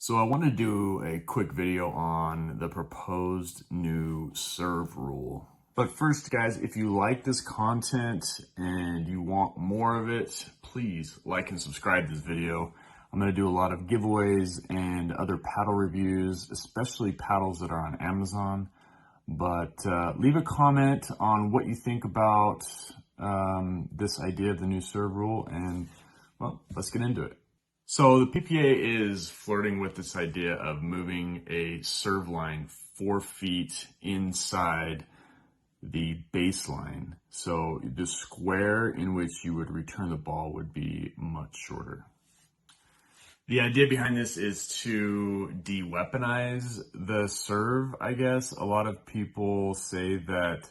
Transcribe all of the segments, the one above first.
So I want to do a quick video on the proposed new serve rule. But first, guys, if you like this content and you want more of it, please like and subscribe to this video. I'm going to do a lot of giveaways and other paddle reviews, especially paddles that are on Amazon. But leave a comment on what you think about this idea of the new serve rule, and well, let's get into it. So the PPA is flirting with this idea of moving a serve line 4 feet inside the baseline. So the square in which you would return the ball would be much shorter. The idea behind this is to de-weaponize the serve, I guess. A lot of people say that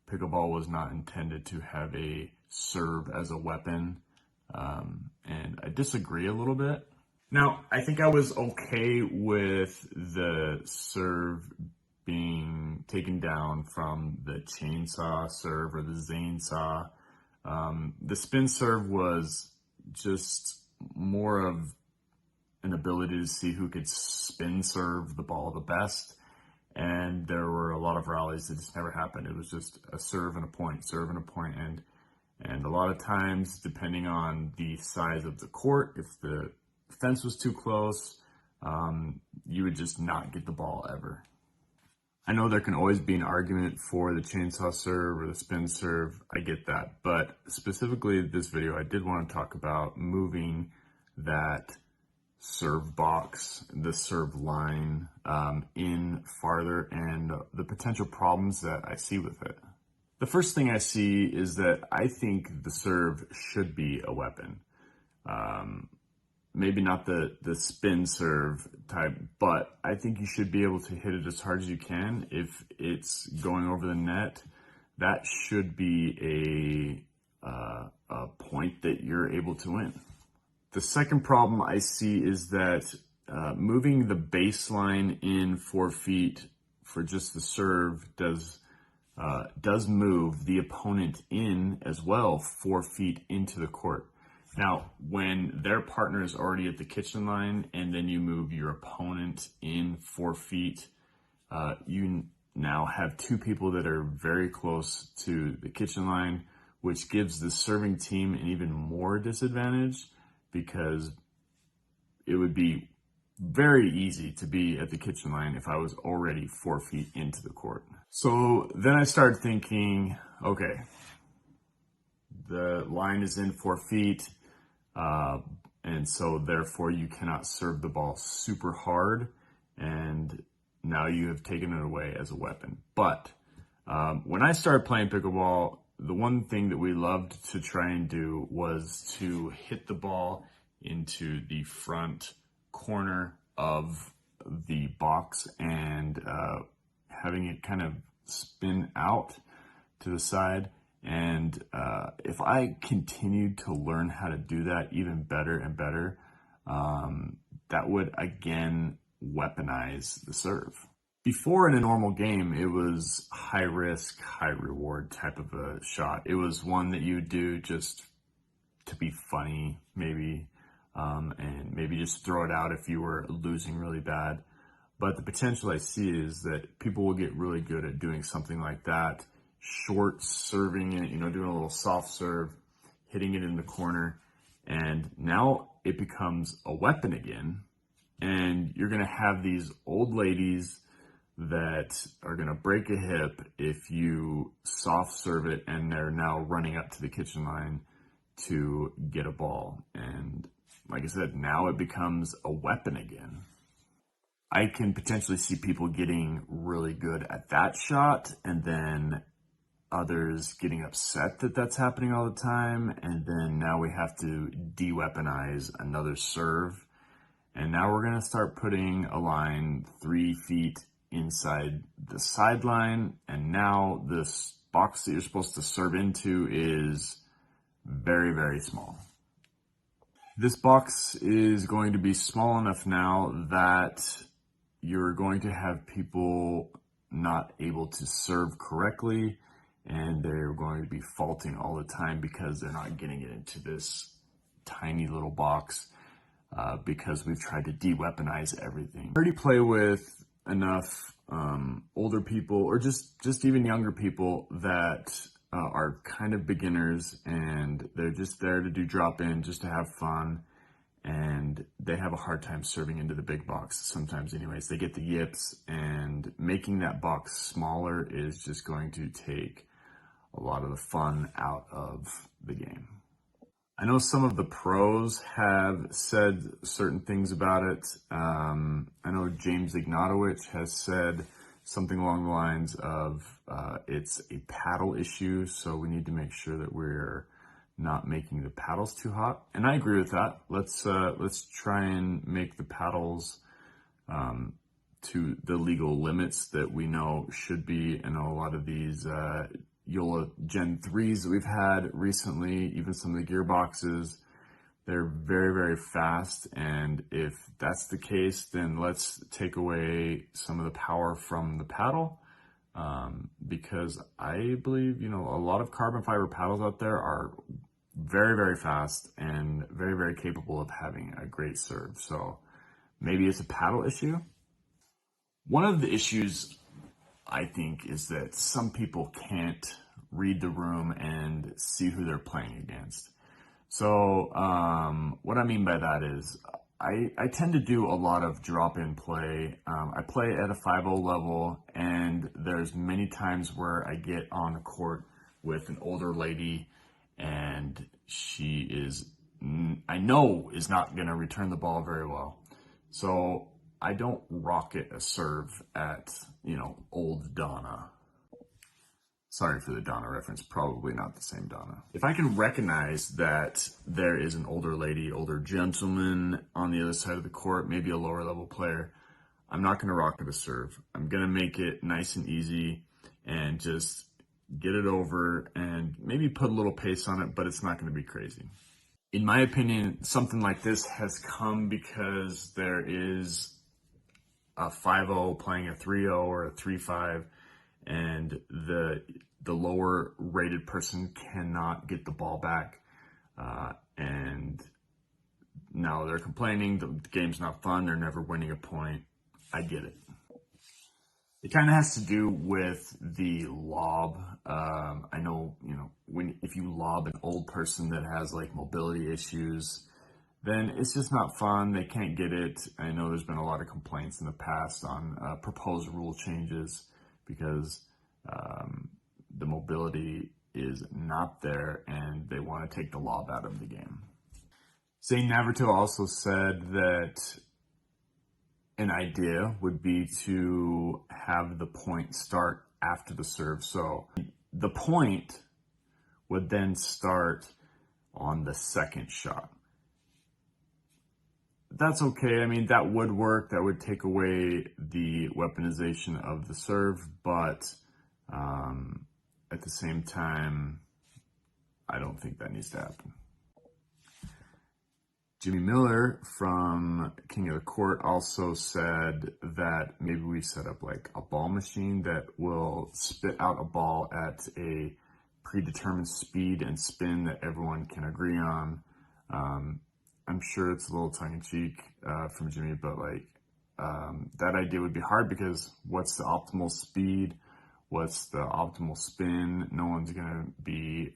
pickleball was not intended to have a serve as a weapon. And I disagree a little bit. Now, I think I was okay with the serve being taken down from the chainsaw serve or the Zane saw. The spin serve was just more of an ability to see who could spin serve the ball the best. And there were a lot of rallies that just never happened. It was just a serve and a point, serve and a point. And a lot of times, depending on the size of the court, if the fence was too close, you would just not get the ball ever. I know there can always be an argument for the chainsaw serve or the spin serve. I get that. But specifically this video, I did want to talk about moving that serve box, the serve line in farther, and the potential problems that I see with it. The first thing I see is that I think the serve should be a weapon. Maybe not the spin serve type, but I think you should be able to hit it as hard as you can. If it's going over the net, that should be a point that you're able to win. The second problem I see is that moving the baseline in 4 feet for just the serve does move the opponent in as well 4 feet into the court. Now, when their partner is already at the kitchen line and then you move your opponent in 4 feet, you now have two people that are very close to the kitchen line, which gives the serving team an even more disadvantage because it would be very easy to be at the kitchen line if I was already 4 feet into the court. So then I started thinking, okay, the line is in 4 feet, and so therefore you cannot serve the ball super hard, and now you have taken it away as a weapon. But when I started playing pickleball, the one thing that we loved to try and do was to hit the ball into the front corner of the box and having it kind of spin out to the side. And if I continued to learn how to do that even better and better, that would again weaponize the serve. Before, in a normal game, it was high risk, high reward type of a shot. It was one that you would do just to be funny, maybe, and maybe just throw it out if you were losing really bad. But the potential I see is that people will get really good at doing something like that, short serving it, doing a little soft serve, hitting it in the corner, and now it becomes a weapon again. And you're going to have these old ladies that are going to break a hip if you soft serve it, and they're now running up to the kitchen line to get a ball. And like I said, now it becomes a weapon again. I can potentially see people getting really good at that shot, and then others getting upset that that's happening all the time. And then now we have to de-weaponize another serve. And now we're going to start putting a line 3 feet inside the sideline. And now this box that you're supposed to serve into is very, very small. This box is going to be small enough now that you're going to have people not able to serve correctly, and they're going to be faulting all the time because they're not getting it into this tiny little box. because we've tried to de-weaponize everything. I already play with enough older people, or just even younger people that are kind of beginners, and they're just there to do drop-in, just to have fun, and they have a hard time serving into the big box sometimes anyways. They get the yips, and making that box smaller is just going to take a lot of the fun out of the game. I know some of the pros have said certain things about it. I know James Ignatowicz has said something along the lines of it's a paddle issue, so we need to make sure that we're not making the paddles too hot. And I agree with that. Let's try and make the paddles to the legal limits that we know should be. I know a lot of these Yola Gen 3s that we've had recently, even some of the gearboxes, they're very, very fast. And if that's the case, then let's take away some of the power from the paddle. Because I believe, a lot of carbon fiber paddles out there are very, very fast and very, very capable of having a great serve. So maybe it's a paddle issue. One of the issues, I think, is that some people can't read the room and see who they're playing against. So what I mean by that is I tend to do a lot of drop-in play. I play at a 5-0 level, and there's many times where I get on a court with an older lady, and she is, I know, is not going to return the ball very well. So I don't rocket a serve at, old Donna. Sorry for the Donna reference, probably not the same Donna. If I can recognize that there is an older lady, older gentleman on the other side of the court, maybe a lower level player, I'm not gonna rocket a serve. I'm gonna make it nice and easy and just get it over and maybe put a little pace on it, but it's not gonna be crazy. In my opinion, something like this has come because there is a 5-0 playing a 3-0 or a 3-5, and the lower rated person cannot get the ball back, and now they're complaining the game's not fun, they're never winning a point. I get it. It kind of has to do with the lob. I know, if you lob an old person that has like mobility issues, then it's just not fun. They can't get it. I know there's been a lot of complaints in the past on proposed rule changes because the mobility is not there and they want to take the lob out of the game. Zane Navratil also said that an idea would be to have the point start after the serve. So the point would then start on the second shot. That's okay. I mean, that would work. That would take away the weaponization of the serve, but at the same time, I don't think that needs to happen. Jimmy Miller from King of the Court also said that maybe we set up like a ball machine that will spit out a ball at a predetermined speed and spin that everyone can agree on. I'm sure it's a little tongue-in-cheek from Jimmy, but that idea would be hard because what's the optimal speed? What's the optimal spin? No one's going to be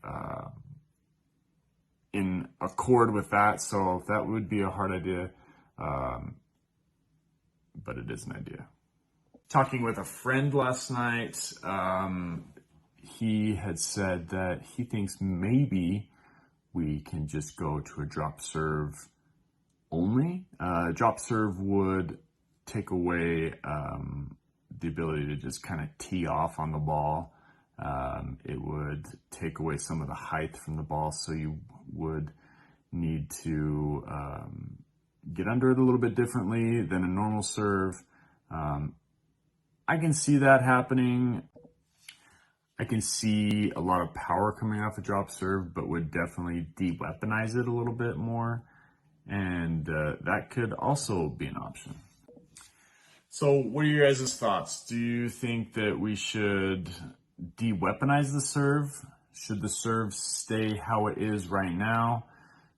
in accord with that, so that would be a hard idea, but it is an idea. Talking with a friend last night, he had said that he thinks maybe we can just go to a drop serve only. Drop serve would take away the ability to just kind of tee off on the ball. It would take away some of the height from the ball, so you would need to get under it a little bit differently than a normal serve. I can see that happening. I can see a lot of power coming off a drop serve, but would definitely de-weaponize it a little bit more. And that could also be an option. So what are your guys' thoughts? Do you think that we should de-weaponize the serve? Should the serve stay how it is right now?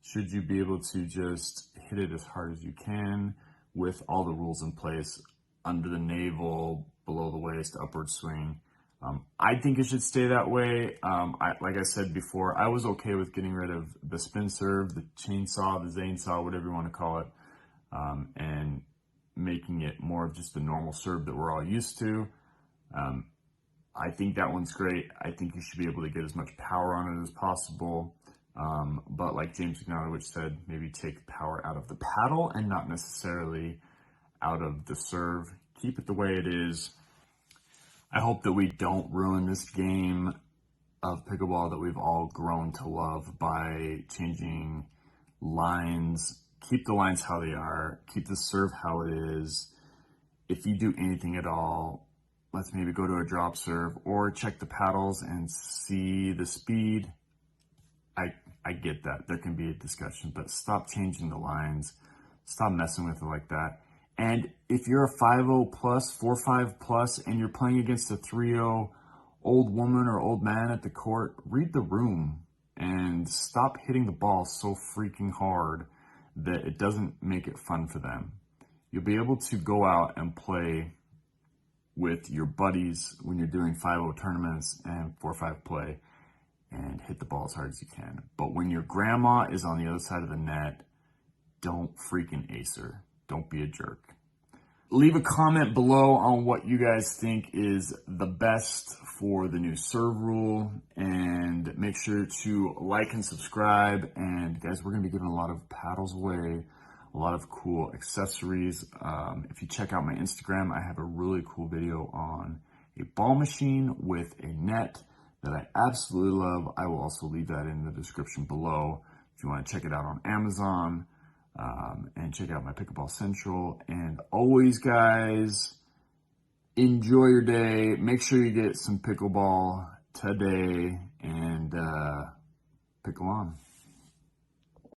Should you be able to just hit it as hard as you can with all the rules in place, under the navel, below the waist, upward swing? I think it should stay that way. Like I said before, I was okay with getting rid of the spin serve, the chainsaw, the Zane saw, whatever you want to call it, and making it more of just the normal serve that we're all used to. I think that one's great. I think you should be able to get as much power on it as possible. But like James Ignatowicz said, maybe take power out of the paddle and not necessarily out of the serve. Keep it the way it is. I hope that we don't ruin this game of pickleball that we've all grown to love by changing lines. Keep the lines how they are. Keep the serve how it is. If you do anything at all, let's maybe go to a drop serve or check the paddles and see the speed. I get that. There can be a discussion, but stop changing the lines. Stop messing with it like that. And if you're a 5-0 plus, 4-5 plus, and you're playing against a 3-0 old woman or old man at the court, read the room and stop hitting the ball so freaking hard that it doesn't make it fun for them. You'll be able to go out and play with your buddies when you're doing 5-0 tournaments and 4-5 play and hit the ball as hard as you can. But when your grandma is on the other side of the net, don't freaking ace her. Don't be a jerk. Leave a comment below on what you guys think is the best for the new serve rule, and make sure to like and subscribe. And guys, we're going to be giving a lot of paddles away, a lot of cool accessories. If you check out my Instagram, I have a really cool video on a ball machine with a net that I absolutely love. I will also leave that in the description below if you want to check it out on Amazon, and check out my Pickleball Central. And always, guys, enjoy your day. Make sure you get some pickleball today, and pickle on.